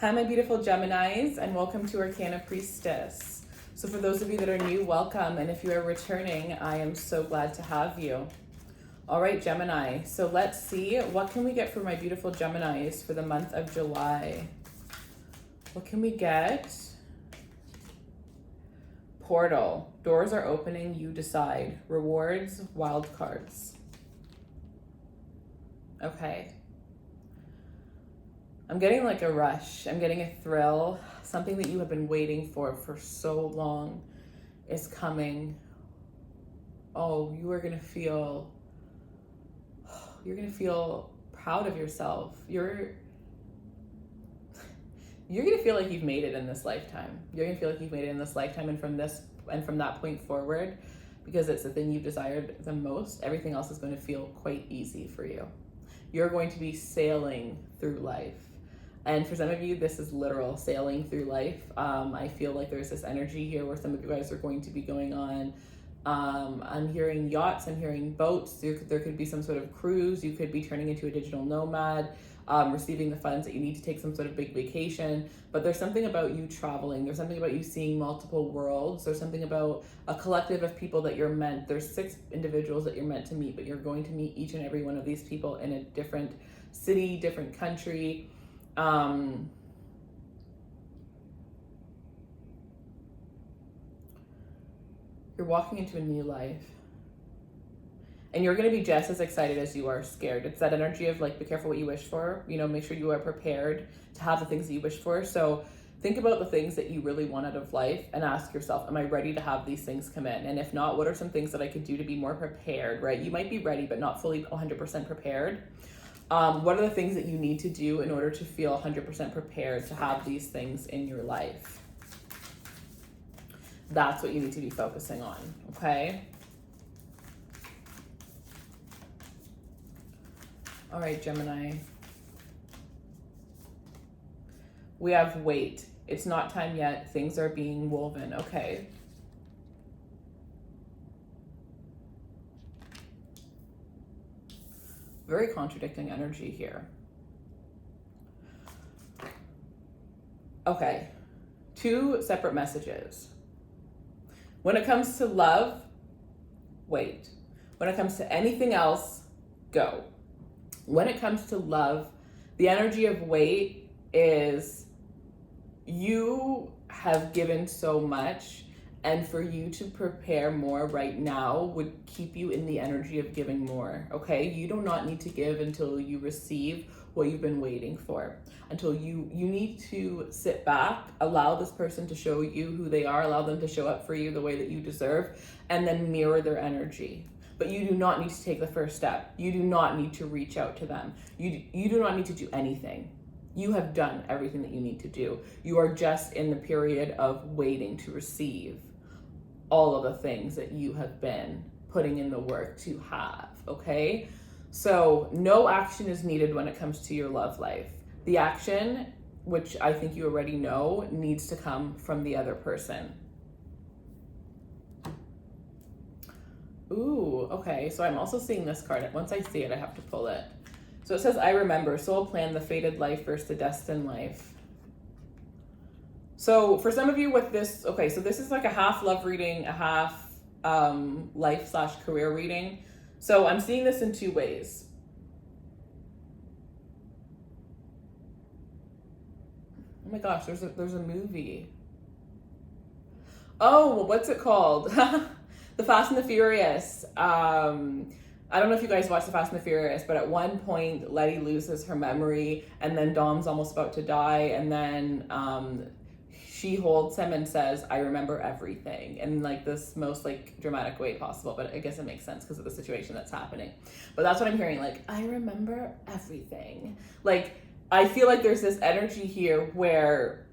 Hi, my beautiful Geminis, and welcome to Arcana Priestess. So for those of you that are new, welcome, and if you are returning, I am so glad to have you. All right, Gemini, so let's see, what can we get for my beautiful Geminis for the month of July? What can we get? Portal, doors are opening, you decide. Rewards, wild cards. Okay. I'm getting like a rush. I'm getting a thrill. Something that you have been waiting for so long is coming. Oh, you're gonna feel proud of yourself. You're gonna feel like you've made it in this lifetime. You're gonna feel like you've made it in this lifetime, and from that point forward, because it's the thing you've desired the most, everything else is going to feel quite easy for you. You're going to be sailing through life. And for some of you, this is literal sailing through life. I feel like there's this energy here where some of you guys are going to be going on. I'm hearing yachts, I'm hearing boats. There could be some sort of cruise. You could be turning into a digital nomad, receiving the funds that you need to take some sort of big vacation. But there's something about you traveling. There's something about you seeing multiple worlds. There's something about a collective of people that you're meant. There's 6 individuals that you're meant to meet, but you're going to meet each and every one of these people in a different city, different country. You're walking into a new life. And you're going to be just as excited as you are scared. It's that energy of like, be careful what you wish for. You know, make sure you are prepared to have the things that you wish for. So think about the things that you really want out of life and ask yourself, am I ready to have these things come in? And if not, what are some things that I could do to be more prepared, right? You might be ready, but not fully 100% prepared. What are the things that you need to do in order to feel 100% prepared to have these things in your life? That's what you need to be focusing on, okay? All right, Gemini. We have wait. It's not time yet. Things are being woven, okay? Very contradicting energy here. Okay, 2 separate messages. When it comes to love, wait. When it comes to anything else, go. When it comes to love, the energy of wait is you have given so much, and for you to prepare more right now would keep you in the energy of giving more, okay? You do not need to give until you receive what you've been waiting for. Until you need to sit back, allow this person to show you who they are, allow them to show up for you the way that you deserve, and then mirror their energy. But you do not need to take the first step. You do not need to reach out to them. You do not need to do anything. You have done everything that you need to do. You are just in the period of waiting to receive all of the things that you have been putting in the work to have, okay? So no action is needed when it comes to your love life. The action, which I think you already know, needs to come from the other person. Ooh, okay, so I'm also seeing this card. Once I see it, I have to pull it. So it says, I remember, soul plan, the fated life versus the destined life. So for some of you with this, okay, so this is like a half love reading, a half life/career reading. So I'm seeing this in 2 ways. Oh my gosh, there's a movie. Oh, what's it called? The Fast and the Furious. I don't know if you guys watch The Fast and the Furious, but at one point, Letty loses her memory, and then Dom's almost about to die, and then she holds him and says, I remember everything, in like this most like dramatic way possible, but I guess it makes sense because of the situation that's happening. But that's what I'm hearing, like, I remember everything. Like, I feel like there's this energy here where,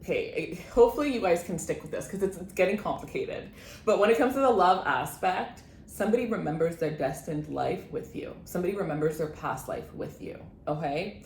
okay, hopefully you guys can stick with this because it's getting complicated. But when it comes to the love aspect, somebody remembers their destined life with you. Somebody remembers their past life with you, okay?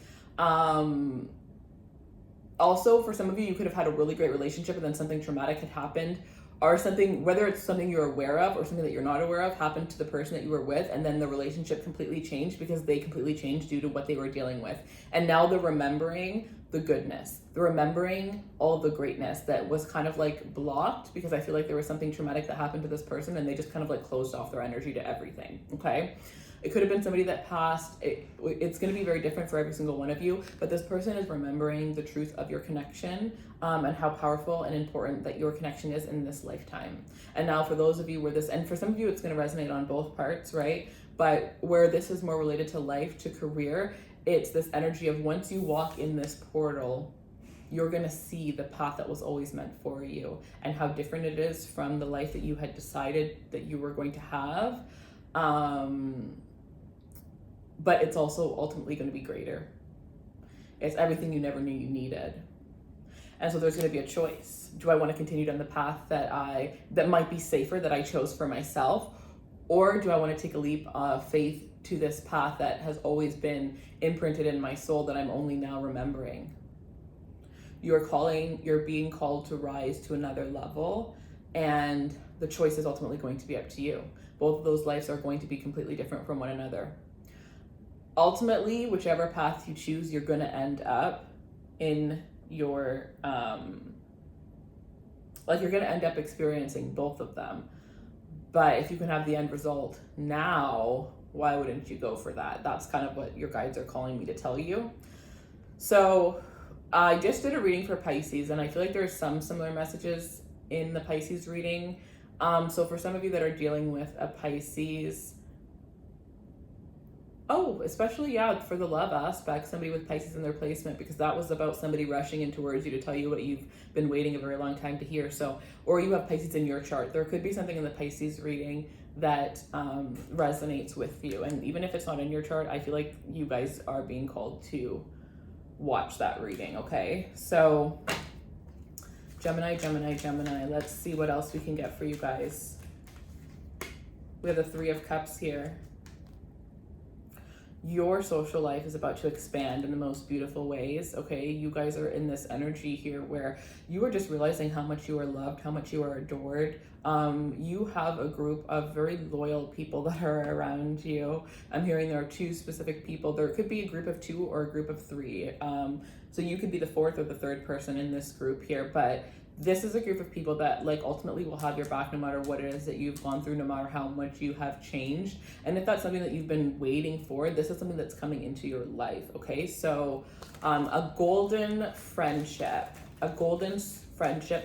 Also, for some of you, you could have had a really great relationship and then something traumatic had happened. or something, whether it's something you're aware of or something that you're not aware of, happened to the person that you were with, and then the relationship completely changed because they completely changed due to what they were dealing with. And now they're remembering the goodness. They're remembering all the greatness that was kind of like blocked because I feel like there was something traumatic that happened to this person and they just kind of like closed off their energy to everything, okay? It could have been somebody that passed. It's going to be very different for every single one of you, but this person is remembering the truth of your connection, and how powerful and important that your connection is in this lifetime. And now for those of you where this, and for some of you it's going to resonate on both parts, right? But where this is more related to life, to career, it's this energy of once you walk in this portal, you're going to see the path that was always meant for you and how different it is from the life that you had decided that you were going to have. But it's also ultimately going to be greater. It's everything you never knew you needed. And so there's going to be a choice. Do I want to continue down the path that might be safer, that I chose for myself? Or do I want to take a leap of faith to this path that has always been imprinted in my soul that I'm only now remembering? You're being called to rise to another level, and the choice is ultimately going to be up to you. Both of those lives are going to be completely different from one another. Ultimately, whichever path you choose, you're going to end up in your, you're going to end up experiencing both of them. But if you can have the end result now, why wouldn't you go for that? That's kind of what your guides are calling me to tell you. So I just did a reading for Pisces, and I feel like there's some similar messages in the Pisces reading. So for some of you that are dealing with a Pisces, especially, for the love aspect, somebody with Pisces in their placement, because that was about somebody rushing in towards you to tell you what you've been waiting a very long time to hear. So, or you have Pisces in your chart. There could be something in the Pisces reading that resonates with you. And even if it's not in your chart, I feel like you guys are being called to watch that reading, okay? So, Gemini, let's see what else we can get for you guys. We have the Three of Cups here. Your social life is about to expand in the most beautiful ways, okay? You guys are in this energy here where you are just realizing how much you are loved, how much you are adored. You have a group of very loyal people that are around you. I'm hearing there are two specific people. There could be a group of two or a group of three. So you could be the fourth or the third person in this group here, but this is a group of people that ultimately will have your back no matter what it is that you've gone through, no matter how much you have changed. And if that's something that you've been waiting for, this is something that's coming into your life, okay? So a golden friendship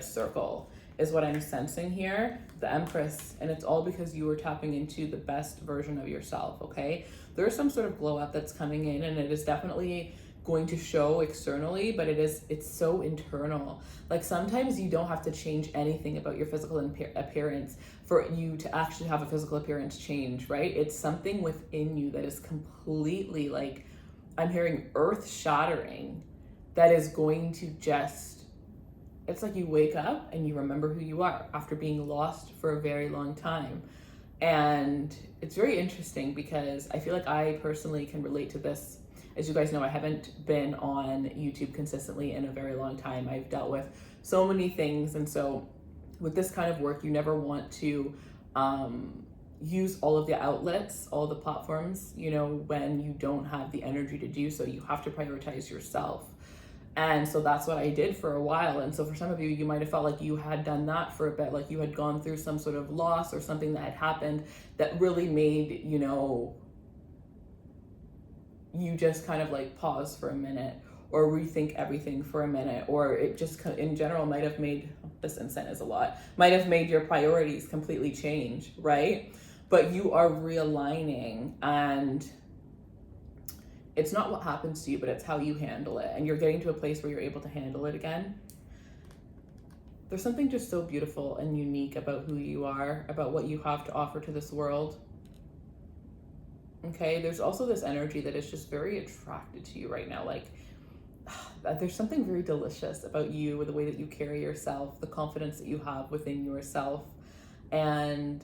circle is what I'm sensing here, the Empress, and it's all because you are tapping into the best version of yourself, okay? There's some sort of glow up that's coming in, and it is definitely going to show externally, but it's so internal. Sometimes you don't have to change anything about your physical appearance for you to actually have a physical appearance change, right? It's something within you that is completely I'm hearing earth shattering, that is going to it's like you wake up and you remember who you are after being lost for a very long time. And it's very interesting because I feel like I personally can relate to this. As you guys know, I haven't been on YouTube consistently in a very long time. I've dealt with so many things. And so with this kind of work, you never want to use all of the outlets, all the platforms, when you don't have the energy to do so. You have to prioritize yourself. And so that's what I did for a while. And so for some of you, you might have felt like you had done that for a bit, like you had gone through some sort of loss or something that had happened that really made, you just kind of pause for a minute or rethink everything for a minute, or it just in general might have made, this incense is a lot, might have made your priorities completely change, right? But you are realigning, and it's not what happens to you, but it's how you handle it. And you're getting to a place where you're able to handle it again. There's something just so beautiful and unique about who you are, about what you have to offer to this world. Okay, there's also this energy that is just very attracted to you right now. There's something very delicious about you, the way that you carry yourself, the confidence that you have within yourself. And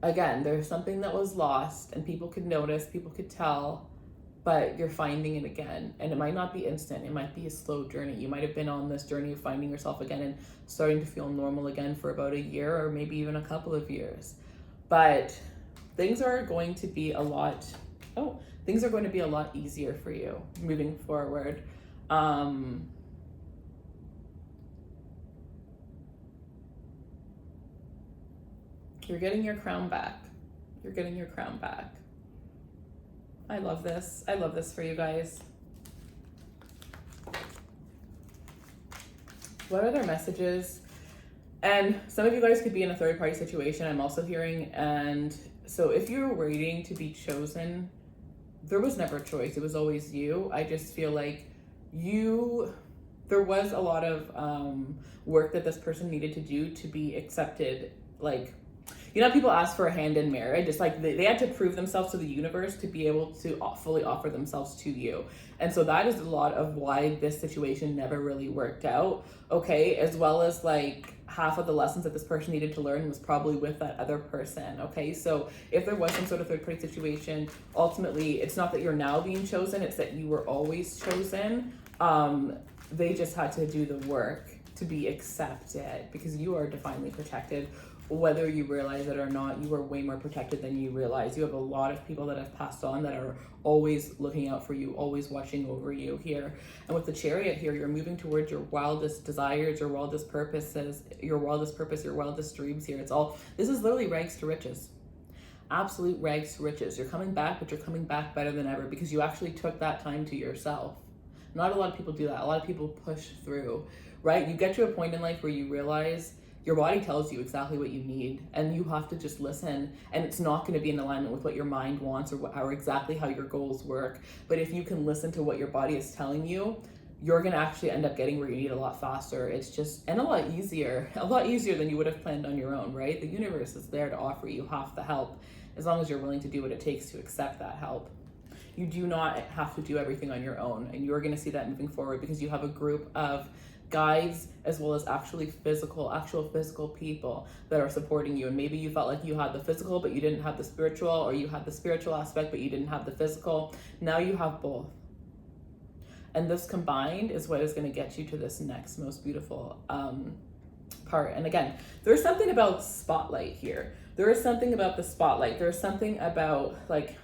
again, there's something that was lost, and people could notice, people could tell, but you're finding it again. And it might not be instant. It might be a slow journey. You might have been on this journey of finding yourself again and starting to feel normal again for about a year or maybe even a couple of years. But things are going to be a lot easier for you moving forward. You're getting your crown back. You're getting your crown back. I love this. I love this for you guys. What other messages? And some of you guys could be in a third party situation, I'm also hearing. And so if you're waiting to be chosen, there was never a choice. It was always you. I just feel like there was a lot of work that this person needed to do to be accepted. Like, you know, people ask for a hand in marriage. It's like they had to prove themselves to the universe to be able to fully offer themselves to you. And so that is a lot of why this situation never really worked out, okay? As well as like half of the lessons that this person needed to learn was probably with that other person, okay? So if there was some sort of third party situation, ultimately, it's not that you're now being chosen, it's that you were always chosen. They just had to do the work to be accepted because you are divinely protected. Whether you realize it or not, you are way more protected than you realize. You have a lot of people that have passed on that are always looking out for you, always watching over you here. And with the Chariot here, you're moving towards your wildest desires, your wildest purposes, your wildest purpose, your wildest dreams here. This is literally rags to riches. Absolute rags to riches. You're coming back, but you're coming back better than ever because you actually took that time to yourself. Not a lot of people do that. A lot of people push through, right? You get to a point in life where you realize your body tells you exactly what you need and you have to just listen, and it's not going to be in alignment with what your mind wants or exactly how your goals work. But if you can listen to what your body is telling you, you're going to actually end up getting where you need a lot faster. It's just, and a lot easier than you would have planned on your own, right? The universe is there to offer you half the help as long as you're willing to do what it takes to accept that help. You do not have to do everything on your own, and you're going to see that moving forward because you have a group of guides as well as actual physical people that are supporting you. And maybe you felt like you had the physical but you didn't have the spiritual, or you had the spiritual aspect but you didn't have the physical. Now you have both, and this combined is what is going to get you to this next most beautiful part. And again, there's something about spotlight here. There is something about the spotlight. There's something about, like,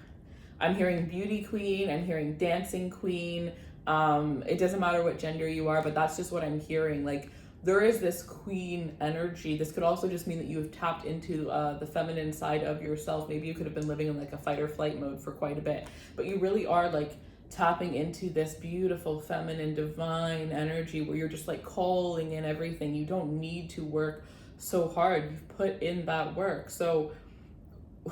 I'm hearing beauty queen, I'm hearing dancing queen. It doesn't matter what gender you are, but that's just what I'm hearing. Like, there is this queen energy. This could also just mean that you have tapped into the feminine side of yourself. Maybe you could have been living in like a fight or flight mode for quite a bit, but you really are like tapping into this beautiful feminine divine energy where you're just like calling in everything. You don't need to work so hard. You've put in that work. So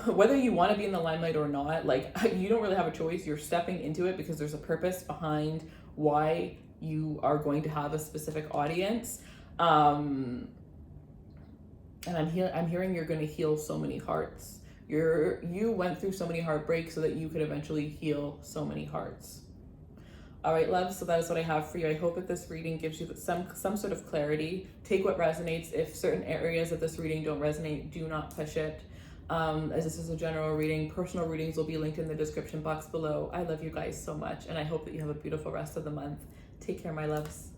whether you want to be in the limelight or not, like, you don't really have a choice. You're stepping into it because there's a purpose behind why you are going to have a specific audience. And I'm hearing you're going to heal so many hearts. You went through so many heartbreaks so that you could eventually heal so many hearts. All right, love, so that is what I have for you. I hope that this reading gives you some sort of clarity. Take what resonates. If certain areas of this reading don't resonate, do not push it. As this is a general reading, personal readings will be linked in the description box below. I love you guys so much, and I hope that you have a beautiful rest of the month. Take care, my loves.